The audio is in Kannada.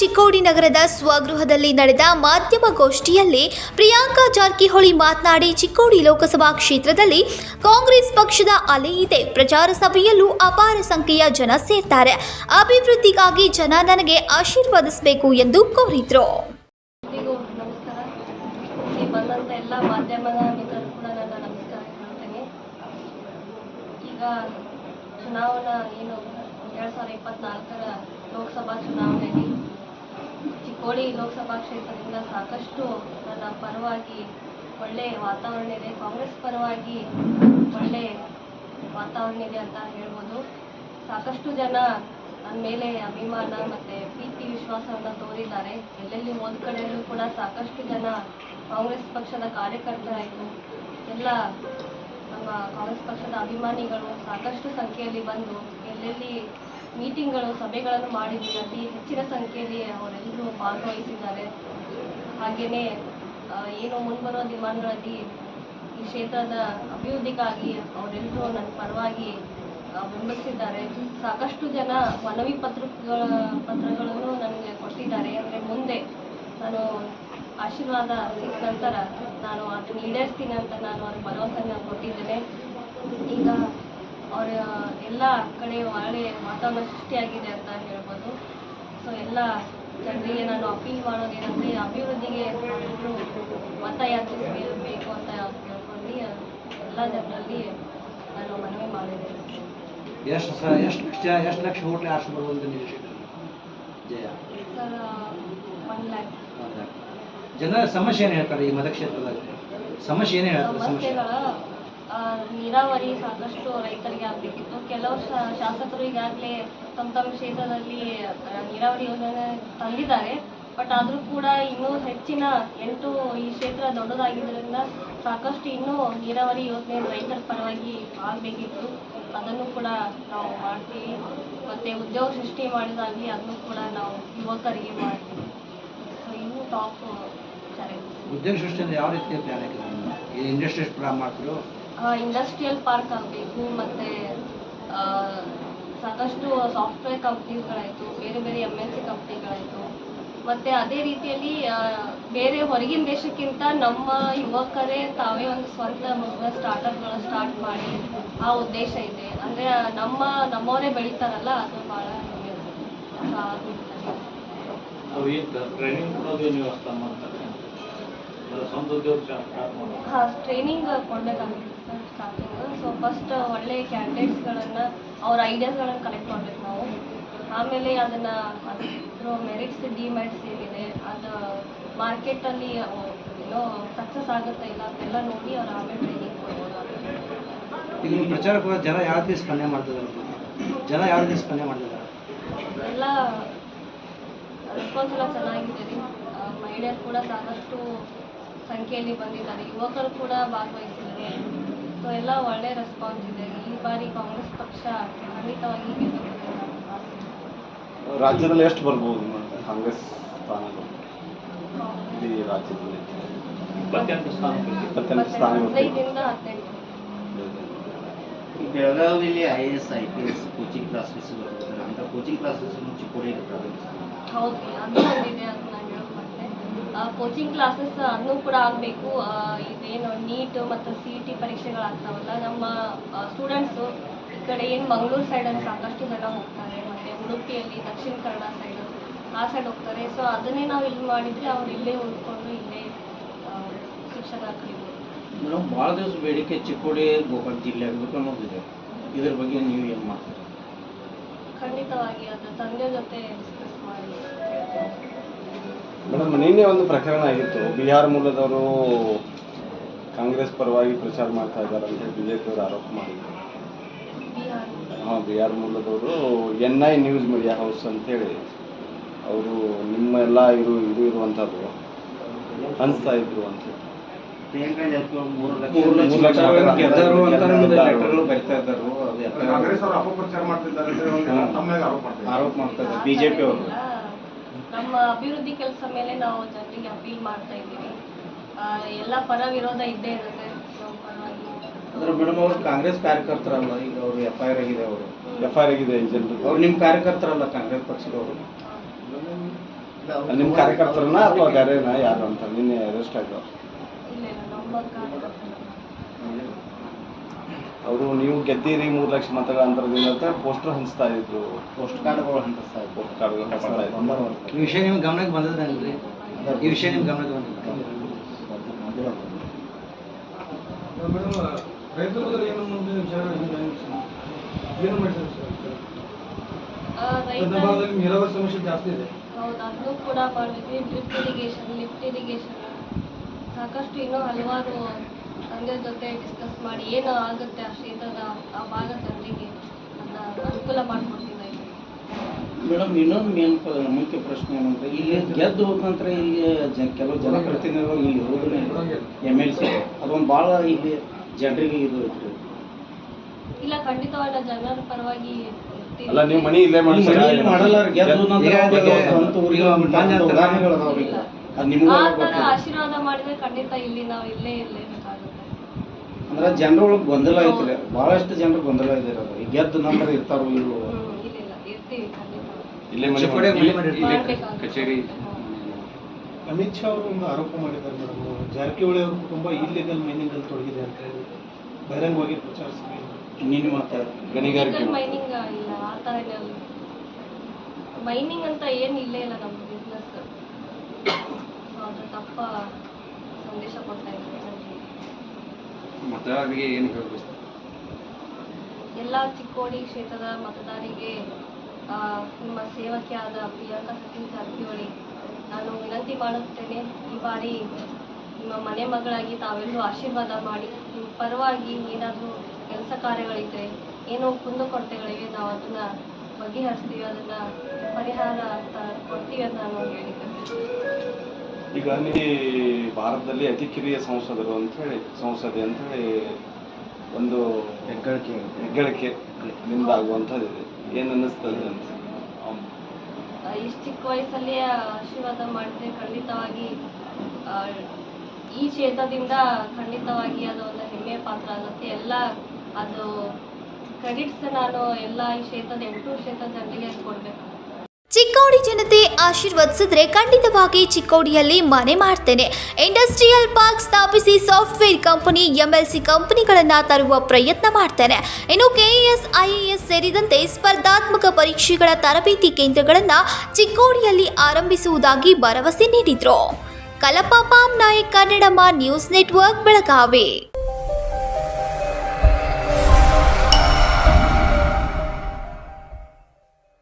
ಚಿಕ್ಕೋಡಿ ನಗರದ ಸ್ವಗೃಹದಲ್ಲಿ ನಡೆದ ಮಾಧ್ಯಮಗೋಷ್ಠಿಯಲ್ಲಿ ಪ್ರಿಯಾಂಕಾ ಜಾರಕಿಹೊಳಿ ಮಾತನಾಡಿ, ಚಿಕ್ಕೋಡಿ ಲೋಕಸಭಾ ಕ್ಷೇತ್ರದಲ್ಲಿ ಕಾಂಗ್ರೆಸ್ ಪಕ್ಷದ ಅಲೆ ಇದೆ. ಪ್ರಚಾರ ಸಭೆಯಲ್ಲೂ ಅಪಾರ ಸಂಖ್ಯೆಯ ಜನ ಸೇರ್ತಾರೆ. ಅಭಿವೃದ್ಧಿಗಾಗಿ ಜನ ನನಗೆ ಆಶೀರ್ವದಿಸಬೇಕು ಎಂದು ಕೋರಿದರು. ಚುನಾವಣಾ 2024ರ ಲೋಕಸಭಾ ಚುನಾವಣೆಯಲ್ಲಿ ಚಿಕ್ಕೋಡಿ ಲೋಕಸಭಾ ಕ್ಷೇತ್ರದಿಂದ ಸಾಕಷ್ಟು ನನ್ನ ಪರವಾಗಿ ಒಳ್ಳೆ ವಾತಾವರಣ ಇದೆ. ಕಾಂಗ್ರೆಸ್ ಪರವಾಗಿ ಒಳ್ಳೆ ವಾತಾವರಣ ಇದೆ ಅಂತ ಹೇಳ್ಬೋದು. ಸಾಕಷ್ಟು ಜನ ನನ್ನ ಮೇಲೆ ಅಭಿಮಾನ ಮತ್ತು ಪ್ರೀತಿ ವಿಶ್ವಾಸವನ್ನು ತೋರಿದ್ದಾರೆ. ಎಲ್ಲೆಲ್ಲಿ ಹೋದ ಕಡೆಯಲ್ಲೂ ಕೂಡ ಸಾಕಷ್ಟು ಜನ ಕಾಂಗ್ರೆಸ್ ಪಕ್ಷದ ಕಾರ್ಯಕರ್ತರಾಯಿತು, ಎಲ್ಲ ನಮ್ಮ ಕಾಂಗ್ರೆಸ್ ಪಕ್ಷದ ಅಭಿಮಾನಿಗಳು ಸಾಕಷ್ಟು ಸಂಖ್ಯೆಯಲ್ಲಿ ಬಂದು ಎಲ್ಲೆಲ್ಲಿ ಮೀಟಿಂಗ್ಗಳು ಸಭೆಗಳನ್ನು ಮಾಡಿದ್ವಿ, ಅತಿ ಹೆಚ್ಚಿನ ಸಂಖ್ಯೆಯಲ್ಲಿ ಅವರೆಲ್ಲರೂ ಭಾಗವಹಿಸಿದ್ದಾರೆ. ಹಾಗೆಯೇ ಏನು ಮುಂಬರುವ ದಿನಮಾನಗಳಲ್ಲಿ ಈ ಕ್ಷೇತ್ರದ ಅಭಿವೃದ್ಧಿಗಾಗಿ ಅವರೆಲ್ಲರೂ ನನ್ನ ಪರವಾಗಿ ಬೆಂಬಲಿಸಿದ್ದಾರೆ. ಸಾಕಷ್ಟು ಜನ ಮನವಿ ಪತ್ರಗಳನ್ನು ನನಗೆ ಕೊಟ್ಟಿದ್ದಾರೆ. ಅಂದರೆ ಮುಂದೆ ನಾನು ಆಶೀರ್ವಾದ ಸಿಕ್ಕ ನಂತರ ನಾನು ಅದನ್ನು ಈಡೇರಿಸ್ತೀನಿ ಅಂತ ನಾನು ಅವ್ರಿಗೆ ಭರವಸೆಯನ್ನು ಕೊಟ್ಟಿದ್ದೇನೆ. ಈಗ ಅವರ ಎಲ್ಲ ಕಡೆ ಒಳ್ಳೆ ವಾತಾವರಣ ಸೃಷ್ಟಿಯಾಗಿದೆ ಅಂತ ಹೇಳ್ಬೋದು. ಸೊ ಎಲ್ಲ ಜನರಿಗೆ ನಾನು ಅಪೀಲ್ ಮಾಡೋದೇನೆಂದರೆ ಅಭಿವೃದ್ಧಿಗೆ ಎಲ್ಲರೂ ಮತಯಾಚಿಸಬೇಕು ಅಂತ ಕೇಳ್ಕೊಂಡು ಎಲ್ಲ ಜನರಲ್ಲಿ ನಾನು ಮನವಿ ಮಾಡಿದ್ದೇನೆ. ಎಷ್ಟು ಲಕ್ಷ ಹೋಟ್ಲೆ ಆರ್ಸಿ ಬರುವಂತ ನಿರೀಕ್ಷೆ ಜಯ ಸರ್ 1 ಲ್ಯಾಕ್. ಜನರ ಸಮಸ್ಯೆ ಏನು ಹೇಳ್ತಾರೆ? ಈ ಮತಕ್ಷೇತ್ರದಲ್ಲಿ ಸಮಸ್ಯೆ ಏನೇ ಹೇಳ್ತಾರೆ? ಸಮಸ್ಯೆಗಳ ನೀರಾವರಿ ಸಾಕಷ್ಟು ರೈತರಿಗೆ ಆಗಬೇಕಿತ್ತು. ಕೆಲವು ಶಾಸಕರು ಈಗಾಗಲೇ ತಮ್ಮ ಕ್ಷೇತ್ರದಲ್ಲಿ ನೀರಾವರಿ ಯೋಜನೆ ತಂದಿದ್ದಾರೆ. ಬಟ್ ಆದರೂ ಕೂಡ ಇನ್ನೂ ಹೆಚ್ಚಿನ ಈ ಕ್ಷೇತ್ರ ದೊಡ್ಡದಾಗಿದ್ದರಿಂದ ಸಾಕಷ್ಟು ಇನ್ನೂ ನೀರಾವರಿ ಯೋಜನೆ ರೈತರ ಪರವಾಗಿ ಆಗಬೇಕಿತ್ತು. ಅದನ್ನು ಕೂಡ ನಾವು ಮಾಡ್ತೀವಿ. ಮತ್ತು ಉದ್ಯೋಗ ಸೃಷ್ಟಿ ಮಾಡೋದಾಗಲಿ ಅದನ್ನು ಕೂಡ ನಾವು ಯುವಕರಿಗೆ ಮಾಡ್ತೀವಿ. ಸೊ ಇನ್ನೂ ಟಾಪ್ ಉದ್ಯೋಗ ಸೃಷ್ಟಿಯಿಂದ ಯಾವ ರೀತಿಯ ಪ್ಲಾನ್ ಆಗಿದೆ? ಇಂಡಸ್ಟ್ರೀಸ್ ಪ್ಲಾನ್ ಮಾಡ್ತೀರೋ? ಇಂಡಸ್ಟ್ರಿಯಲ್ ಪಾರ್ಕ್ ಆಗಬೇಕು. ಮತ್ತು ಸಾಕಷ್ಟು ಸಾಫ್ಟ್ವೇರ್ ಕಂಪ್ನೀಸ್ಗಳಾಯಿತು, ಬೇರೆ ಬೇರೆ MNC ಕಂಪ್ನಿಗಳಾಯಿತು. ಮತ್ತು ಅದೇ ರೀತಿಯಲ್ಲಿ ಬೇರೆ ಹೊರಗಿನ ದೇಶಕ್ಕಿಂತ ನಮ್ಮ ಯುವಕರೇ ತಾವೇ ಒಂದು ಸ್ವಂತ ಬಿಸ್ನೆಸ್ ಸ್ಟಾರ್ಟಪ್ಗಳು ಸ್ಟಾರ್ಟ್ ಮಾಡಿ ಆ ಉದ್ದೇಶ ಇದೆ. ಅಂದರೆ ನಮ್ಮವರೇ ಬೆಳೀತಾರಲ್ಲ, ಅದು ಭಾಳ ಟ್ರೈನಿಂಗ್ ಕೊಡಬೇಕಾಗುತ್ತೆ ಸರ್ ಸ್ಟಾರ್ಟಿಂಗ್. ಸೊ ಫಸ್ಟ್ ಒಳ್ಳೆ ಕ್ಯಾಂಡಿಡೇಟ್ಸ್ಗಳನ್ನು ಅವ್ರ ಐಡಿಯಾಸ್ಗಳನ್ನು ಕಲೆಕ್ಟ್ ಮಾಡಬೇಕು ನಾವು. ಆಮೇಲೆ ಅದನ್ನು ಅದ್ರ ಮೆರಿಟ್ಸ್ ಡಿಮೆರಿಟ್ಸ್ ಏನಿದೆ ಅದು ಮಾರ್ಕೆಟಲ್ಲಿ ಏನೋ ಸಕ್ಸಸ್ ಆಗುತ್ತಾ ಇಲ್ಲ ಅದೆಲ್ಲ ನೋಡಿ ಅವ್ರು ಆಮೇಲೆ ಟ್ರೈನಿಂಗ್ ಕೊಡ್ಬೋದು. ಈಗ ನಿಮ್ಮ ಪ್ರಚಾರಕ್ಕೆ ಜನ ಯಾವ ರೀತಿ ಸ್ಪಂದನೆ ಮಾಡ್ತಿದ್ದಾರೆ? ಎಲ್ಲ ರೆಸ್ಪಾನ್ಸ್ ಎಲ್ಲ ಚೆನ್ನಾಗಿದೆ ರೀ. ಮಹಿಳೆಯರು ಕೂಡ ಸಾಕಷ್ಟು ಸಂಖ್ಯೆಯಲ್ಲಿ ಬಂದಿದ್ದಾರೆ, ಯುವಕರು ಕೂಡ ಭಾಗವಹಿಸಿದ್ದಾರೆ. ಸೊ ಎಲ್ಲ ಒಳ್ಳೆ ರೆಸ್ಪಾನ್ಸ್ ಇದೆ. ಈ ಬಾರಿ ಕಾಂಗ್ರೆಸ್ ಪಕ್ಷ ಖಂಡಿತವಾಗಿ ಗೆಲ್ಲುತ್ತದೆ. ರಾಜ್ಯದಲ್ಲಿ ಎಷ್ಟು ಬರ್ಬೋದು ಕಾಂಗ್ರೆಸ್ ಸ್ಥಾನಗಳು? ಇಡೀ ರಾಜ್ಯದಲ್ಲಿ 15ರಿಂದ 18. ಬೆಳಗಾವಿಯಲ್ಲಿ IAS IPS ಕೋಚಿಂಗ್ ಕ್ಲಾಸಸ್ ಬರ್ತಾರೆ ಅಂತ ಕೋಚಿಂಗ್ ಕ್ಲಾಸಸ್ ಚಿಕ್ಕೋಡಿ ಇರ್ತದೆ. ಹೌದು, ಅದು ಒಂದಿದೆ, ಅದು ನಾನು ಹೇಳ್ಕೊಂಡೆ. ಕೋಚಿಂಗ್ ಕ್ಲಾಸಸ್ ಅದನ್ನು ಕೂಡ ಆಗಬೇಕು. ಇದೇನು ನೀಟ್ ಮತ್ತು CET ಪರೀಕ್ಷೆಗಳಾಗ್ತಾವಲ್ಲ, ನಮ್ಮ ಸ್ಟೂಡೆಂಟ್ಸು ಈ ಕಡೆ ಏನು ಮಂಗಳೂರು ಸೈಡಲ್ಲಿ ಸಾಕಷ್ಟು ಜನ ಹೋಗ್ತಾರೆ, ಮತ್ತು ಉಡುಪಿಯಲ್ಲಿ ದಕ್ಷಿಣ ಕನ್ನಡ ಸೈಡು ಆ ಸೈಡ್ ಹೋಗ್ತಾರೆ. ಸೊ ಅದನ್ನೇ ನಾವು ಇಲ್ಲಿ ಮಾಡಿದರೆ ಅವ್ರು ಇಲ್ಲೇ ಉಳ್ಕೊಂಡು ಇಲ್ಲೇ ಶಿಕ್ಷಣ ಕಲಿಬೋದು. ಮೇಡಮ್, ಭಾಳ ದಿವಸ ಬೇಡಿಕೆ ಚಿಕ್ಕೋಡಿ ಗೋಕಾಕ ಜಿಲ್ಲೆ ಆಗಬೇಕು ಅನ್ನೋದಿದೆ. ಇದ್ರ ಬಗ್ಗೆ ನೀವು ಏನು ಮಾಡ್ತೀರಿ? ಖಂಡಿತವಾಗಿ ಅದು ತಂದೆ ಜೊತೆ ಡಿಸ್ಕಸ್ ಮಾಡಿ. ಮೇಡಮ್, ನಿನ್ನೆ ಒಂದು ಪ್ರಕರಣ ಆಗಿತ್ತು. ಬಿಹಾರ ಮೂಲದವರು ಕಾಂಗ್ರೆಸ್ ಪರವಾಗಿ ಪ್ರಚಾರ ಮಾಡ್ತಾ ಇದ್ದಾರೆ ಅಂತ BJP ಅವರು ಆರೋಪ ಮಾಡಿದ್ರು. ಬಿಹಾರ ಮೂಲದವರು NI ನ್ಯೂಸ್ ಮೀಡಿಯಾ ಹೌಸ್ ಅಂತೇಳಿ ಅವರು ನಿಮ್ಮ ಎಲ್ಲ ಇರುವಂಥದ್ದು ಅನಿಸ್ತಾ ಇದ್ರು ಅಂತ. ಪ್ರಿಯಾಂಕಾ ಜಾರಕಿಹೊಳಿ 3 ಲಕ್ಷ ಗೆದ್ದರು ಅಂತ ಲೆಟರ್ಗಳು ಬರಿತಾ ಇದ್ದಾರೆ. ಕಾಂಗ್ರೆಸ್ ಅವರು ಅಪಪ್ರಚಾರ ಮಾಡ್ತಿದ್ದಾರೆ ಆರೋಪ ಮಾಡ್ತಾರೆ BJP ಅವರು. ನಮ್ಮ ಅಭಿವೃದ್ಧಿ ಕೆಲಸ ಮೇಲೆ ನಾವು ಜನರಿಗೆ ಅಪೀಲ್ ಮಾಡ್ತಾ ಇದ್ದೀವಿ. ಎಲ್ಲ ಪರ ವಿರೋಧ ಇದ್ದೇ ಇರುತ್ತೆ ನಮ್ಮ ಪರವಾಗಿ. ಅಂದ್ರೆ ಮೇಡಮ್, ಅವರು ಕಾಂಗ್ರೆಸ್ ಕಾರ್ಯಕರ್ತರಲ್ಲ, ಈಗ ಅವರು FIR ಆಗಿದೆ. ಅವರು FIR ಆಗಿದೆ ಜನರು. ಅವ್ರು ನಿಮ್ಮ ಕಾರ್ಯಕರ್ತರಲ್ಲ ಕಾಂಗ್ರೆಸ್ ಪಕ್ಷದವರು? ನಿಮ್ಮ ಕಾರ್ಯಕರ್ತರನ್ನ ಅಥವಾ ಬೇರೆನಾ ಯಾರು ಅಂತ ನಿನ್ನೆ ಅರೆಸ್ಟ್ ಆಗಿರೋ ಇಲ್ಲ ನಮ್ಮ ಕಾರ್ಯಕರ್ತರು. ಅವರು ನೀವು ಗೆದ್ದೀರಿ 3 ಲಕ್ಷ ಮತಗಳ ಅಂತರದಿಂದ ಅಂತ ಪೋಸ್ಟರ್ ಹಂಚ್ತಾ ಇದ್ರು, ಪೋಸ್ಟ್ ಕಾರ್ಡ್ಗಳು ಹಂಚಿಸ್ತಾ ಇದ್ರು. ಪೋಸ್ಟ್ ಕಾರ್ಡ್ಗಳು ಹಂಚ್ತಾ ಇದ್ರು. ಈ ವಿಷಯ ನಿಮ್ಮ ಗಮನಕ್ಕೆ ಬಂದದೇನ್ರಿ? ಈ ವಿಷಯ ನಿಮ್ಮ ಗಮನಕ್ಕೆ ಬಂದಿಲ್ಲ? ಮೇಡಮ್, ರೈತರ ಬಗ್ಗೆ ಏನು ಮುಂದಿನ ವಿಚಾರ ಏನು ಮಾಡ್ತಾರೆ ಸರ್? ರೈತ ಭಾಗದಲ್ಲಿ ನೀರಾವರಿ ಸಮಸ್ಯೆ ಜಾಸ್ತಿ ಇದೆ. ಹೌದು, ಅದನ್ನು ಕೂಡ ಮಾಡಿದ್ವಿ. ಡ್ರಿಪ್ ಇರಿಗೇಷನ್, ಲಿಫ್ಟ್ ಇರಿಗೇಷನ್, ಸಾಕಷ್ಟು ಇನ್ನೂ ಹಲವಾರು ತಂದೆ ಜೊತೆ ಡಿಸ್ಕಸ್ ಮಾಡಿ ಏನು ಆಗುತ್ತೆ ಆ ಕ್ಷೇತ್ರದ ಆ ಭಾಗ ಜನರಿಗೆ ಅದನ್ನ ಅನುಕೂಲ ಮಾಡಿಕೊಡ್ತಿದ್ದೆ. ಮೇಡಮ್, ಇನ್ನೊಂದು ಮುಖ್ಯ ಪ್ರಶ್ನೆ ಏನಂದ್ರೆ, ಇಲ್ಲಿ ಗೆದ್ದು ಹೋದ ನಂತರ ಇಲ್ಲಿ ಕೆಲವು ಜನಪ್ರತಿನಿಧಿಗಳು ಇಲ್ಲಿ ಹೋದ್ರೆ MLC ಅದೊಂದು ಭಾಳ ಇಲ್ಲಿ ಜನರಿಗೆ ಇದು ಐತ್ರಿ. ಇಲ್ಲ, ಖಂಡಿತವಾದ ಜನರ ಪರವಾಗಿ ಅಲ್ಲ, ನೀವು ಮನಿ ಇಲ್ಲೇ ಇಲ್ಲಿ ಮಾಡಲ್ಲ, ಗೆದ್ದು ಹೋದ ನಂತರ ಸ್ವಂತ ಊರಿಗೆ ಹೋಗ್ಬಿಟ್ಟು ಉದಾಹರಣೆಗಳು ಅದಾವ್ರಿ. ಅದು ನಿಮ್ಗೆ ಆ ಥರ ಆಶೀರ್ವಾದ ಮಾಡಿದ್ರೆ ಖಂಡಿತ ಇಲ್ಲಿ ನಾವು ಇಲ್ಲೇ ಇರಲೇಬೇಕಾಗುತ್ತೆ. ಅಂದ್ರೆ ಜನರೊಳಗೆ ಗೊಂದಲ ಐತ್ರಿ, ಬಹಳಷ್ಟು ಜನರು ಗೊಂದಲ ಇದಾರೆ. ಈ ಗೆದ್ದ ನಂತರ ಇರ್ತಾರೋ ಇಲ್ವೋ? ಇಲ್ಲ, ಇರ್ತೀವಿ ಖಂಡಿತ. ಇಲ್ಲೇ ಚಿಕ್ಕೋಡಿ ಮನೆ ಮಾಡಿರ್ತೀವಿ. ಮಾಡ್ಬೇಕಾಗುತ್ತೆ. ಕಚೇರಿ. ಅಮಿತ್ ಶಾ ಅವರು ಒಂದು ಆರೋಪ ಮಾಡಿದ್ದಾರೆ ಮೇಡಮ್, ಜಾರಕಿಹೊಳಿ ಅವರು ತುಂಬಾ ಇಲ್ಲಿಗಲ್ ಮೈನಿಂಗ್ ಅಲ್ಲಿ ತೊಡಗಿದೆ ಅಂತ ಹೇಳಿ ಬಹಿರಂಗವಾಗಿ ಪ್ರಚಾರಿಸಿದ್ದಾರೆ. ನೀನು ಮತ್ತೆ ಗಣಿಗಾರಿಕೆ ಮೈನಿಂಗ್ ಇಲ್ಲ, ಆ ಥರ ಏನಿಲ್ಲ. ಮೈನಿಂಗ್ ಅಂತ ಏನು ಇಲ್ಲೇ ಇಲ್ಲ ನಮ್ಮ ಬಿಸ್ನೆಸ್. ಅದು ತಪ್ಪ ಸಂದೇಶ ಕೊಡ್ತಾ ಇದ್ದಾರೆ ಜನರಿಗೆ. ಮತದಾರರಿಗೆ ಏನು ಹೇಳಬೇಕು? ಎಲ್ಲ ಚಿಕ್ಕೋಡಿ ಕ್ಷೇತ್ರದ ಮತದಾರರಿಗೆ ನಿಮ್ಮ ಸೇವಕಿಯಾದ ಪ್ರಿಯಾಂಕಾ ಸತೀಶ್ ಜಾರಕಿಹೊಳಿ ನಾನು ವಿನಂತಿ ಮಾಡುತ್ತೇನೆ, ಈ ಬಾರಿ ನಿಮ್ಮ ಮನೆ ಮಗಳಾಗಿ ತಾವೆಲ್ಲರೂ ಆಶೀರ್ವಾದ ಮಾಡಿ ನಿಮ್ಮ ಪರವಾಗಿ ಏನಾದರೂ ಕೆಲಸ ಕಾರ್ಯಗಳಿದ್ದರೆ, ಏನೋ ಕುಂದುಕೊರತೆಗಳಿವೆ, ನಾವು ಅದನ್ನು ಬಗೆಹರಿಸ್ತೀವಿ, ಅದನ್ನು ಪರಿಹಾರ ಕೊಡ್ತೀವಿ ಅಂತ ನಾನು ಹೇಳಿದ್ದೆ. ಈಗ ನೀವು ಭಾರತದಲ್ಲಿ ಅತಿ ಕಿರಿಯ ಸಂಸದೆ ಅಂತ ಹೇಳಿ ಒಂದು ಹೆಗ್ಗಳಿಕೆ ನಿಂದ ಆಗುವಂಥದ್ದಿದೆ. ಏನು ಅನ್ನಿಸ್ತದೆ ಅಂತ? ಇಷ್ಟು ಚಿಕ್ಕ ವಯಸ್ಸಲ್ಲಿ ಆಶೀರ್ವಾದ ಮಾಡಿದ್ರೆ ಖಂಡಿತವಾಗಿ ಈ ಕ್ಷೇತ್ರದಿಂದ ಖಂಡಿತವಾಗಿ ಅದು ಒಂದು ಹೆಮ್ಮೆಯ ಪಾತ್ರ ಆಗುತ್ತೆ. ಎಲ್ಲ ಅದು ಕ್ರೆಡಿಟ್ಸ್ ನಾನು ಎಲ್ಲ ಈ ಕ್ಷೇತ್ರದ 8 ಕ್ಷೇತ್ರದ ಜನರಿಗೆ ಕೊಡಬೇಕು. ಚಿಕ್ಕೋಡಿ ಜನತೆ ಆಶೀರ್ವದಿಸಿದ್ರೆ ಖಂಡಿತವಾಗಿ ಚಿಕ್ಕೋಡಿಯಲ್ಲಿ ಮನೆ ಮಾಡ್ತೇನೆ. ಇಂಡಸ್ಟ್ರಿಯಲ್ ಪಾರ್ಕ್ ಸ್ಥಾಪಿಸಿ ಸಾಫ್ಟ್ವೇರ್ ಕಂಪನಿ, MLC ಕಂಪನಿಗಳನ್ನು ತರುವ ಪ್ರಯತ್ನ ಮಾಡ್ತೇನೆ. ಇನ್ನು KS, IAS ಸೇರಿದಂತೆ ಸ್ಪರ್ಧಾತ್ಮಕ ಪರೀಕ್ಷೆಗಳ ತರಬೇತಿ ಕೇಂದ್ರಗಳನ್ನು ಚಿಕ್ಕೋಡಿಯಲ್ಲಿ ಆರಂಭಿಸುವುದಾಗಿ ಭರವಸೆ ನೀಡಿದರು. ಕಲಪ ಪಾಮ್ ನಾಯಕ್, ಕನ್ನಡಮ್ಮ ನ್ಯೂಸ್ ನೆಟ್ವರ್ಕ್, ಬೆಳಗಾವಿ.